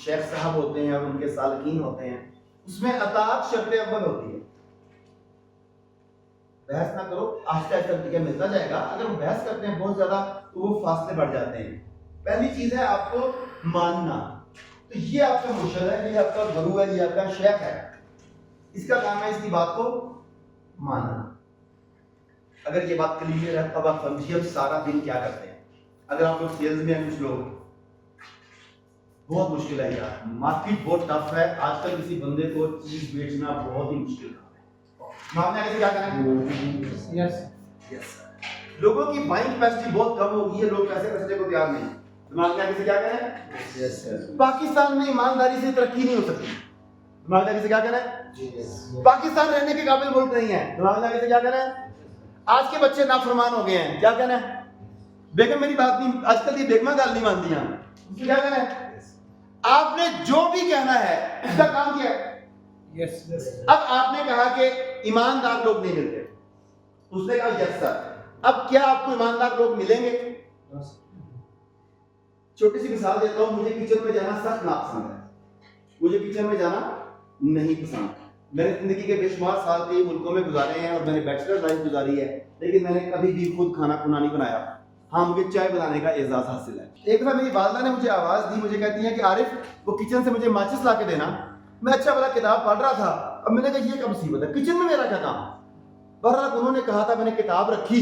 شیخ صاحب ہوتے ہیں اور ان کے سالکین ہوتے ہیں، اس میں اطاعت شرط اول ہوتی ہے. بحث نہ کرو، آہستہ آہستہ نتیجہ ملتا جائے گا. اگر وہ بحث کرتے ہیں بہت زیادہ تو وہ فاصلے بڑھ جاتے ہیں. پہلی چیز ہے آپ کو ماننا. تو یہ آپ کا مرشد ہے، یہ آپ کا گرو ہے، یہ آپ کا شیخ ہے. اس کا کام ہے اس کی بات کو ماننا. اگر یہ بات کلیئر ہے تب آپ سمجھیے ہم سارا دن کیا کرتے ہیں. اگر آپ لوگ سیلز میں ہیں، کچھ لوگ بہت مشکل ہے یار، مارکیٹ بہت ٹف ہے آج کل. کسی بندے کو چیز بیچنا بہت ہی مشکل کام ہے. ماننا کیسے کیا کریں؟ یس. لوگوں کی بائنگ کیپیسٹی بہت کم ہو گئی ہے، لوگ پیسے خرچنے کو تیار نہیں. دماغ میں کیسے کیا کریں؟ پاکستان میں ایمانداری سے ترقی نہیں ہو سکتی. دماغ میں کیسے کیا کریں؟ پاکستان رہنے کے قابل ملک نہیں ہے. دماغ میں کیسے کیا کریں؟ آج کے بچے نافرمان ہو گئے ہیں، کیا کہنا ہے؟ بیگم میری بات نہیں، آج کل یہ بیگمہ گال نہیں مانتی ہیں. اس کو کیا کہنا ہے؟ آپ نے جو بھی کہنا ہے اس کا کام کیا ہے؟ اب آپ نے کہا کہ ایماندار لوگ نہیں ملتے، اس نے کہا یس سر. اب کیا آپ کو ایماندار لوگ ملیں گے؟ چھوٹی سی مثال دیتا ہوں. مجھے کچن میں جانا سخت ناپسند ہے. مجھے کچن میں جانا نہیں پسند. میں نے زندگی کے بے شمار سال کئی ملکوں میں گزارے ہیں اور میں نے بیچلر لائف گزاری ہے، لیکن میں نے کبھی بھی خود کھانا کھانا نہیں بنایا. ہاں مجھے چائے بنانے کا اعزاز حاصل ہے. ایک دفعہ میری والدہ نے مجھے آواز دی، مجھے کہتی ہیں کہ عارف وہ کچن سے مجھے ماچس لا کے دینا. میں اچھا والا کتاب پڑھ رہا تھا. اب میں نے کہا یہ کیا مصیبت ہے، کچن میں میرا کیا کام. بہرحال انہوں نے کہا تھا، میں نے کتاب رکھی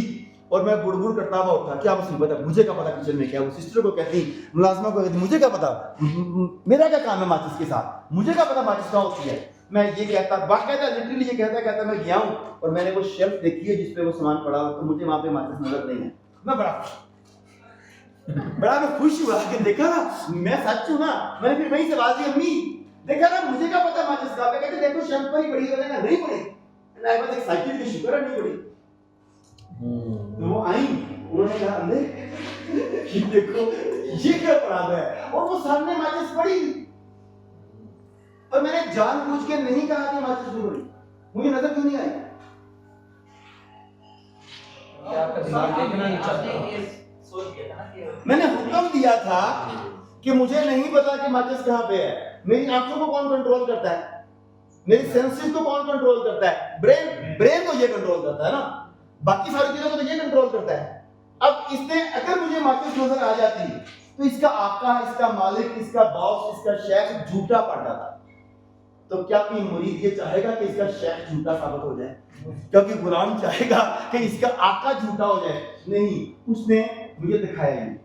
اور میں بڑ بڑ کرتا ہوا اٹھا. کیا مصیبت ہے، مجھے کیا پتا کچن میں کیا. وہ سسٹر کو کہتی، ملازمہ کو کہتی مجھے کیا پتا، میرا کیا کام ہے ماچس کے ساتھ، مجھے کیا پتا ماچس کہاں ہوتی ہے. میں یہ کہتا باقاعدہ لٹرلی یہ کہتا میں گیا ہوں اور میں نے وہ شیلف دیکھی ہے جس پہ وہ سامان پڑا ہوا، تو مجھے وہاں پہ ماچس نظر نہیں ہے. میں بڑا میں خوش ہوا کہ دیکھا نا میں سچ ہوں نا. میں نے پھر وہیں سے بات کی، امی دیکھا نا مجھے کیا پتا ماچس کا. کہتے دیکھو شیلف پر ہی پڑی ہے. میں نہیں پڑی. میں بس ایکسائٹڈ کہ شکر ہے نہیں پڑی. تو وہ آئیں، انہوں نے کہا اندر یہ دیکھو یہ کیا پڑا ہوا ہے، اور وہ سامنے ماچس پڑی. اور میں نے جان بوجھ کے نہیں کہا کہ ماچس نہیں پڑی. مجھے نظر کیوں نہیں آئی؟ میں نے حکم دیا تھا کہ مجھے نہیں پتا کہ ماچس کہاں پہ ہے. میری آنکھوں کو کون کنٹرول کرتا ہے؟ میری سینسز کو کون کنٹرول کرتا ہے؟ برین کو یہ کنٹرول کرتا ہے نا. باقی ساری چیزوں کو تو یہ کنٹرول کرتا ہے. اب اس نے اگر مجھے ماچس نظر آ جاتی تو اس کا آقا، اس کا مالک، اس کا باس، اس کا شیخ جھوٹا پڑ جاتا. تو کیا کوئی مرید یہ چاہے گا کہ اس کا شیخ جھوٹا ثابت ہو جائے؟ کیونکہ غلام چاہے گا کہ اس کا آقا جھوٹا ہو جائے؟ نہیں. اس نے مجھے دکھایا ہی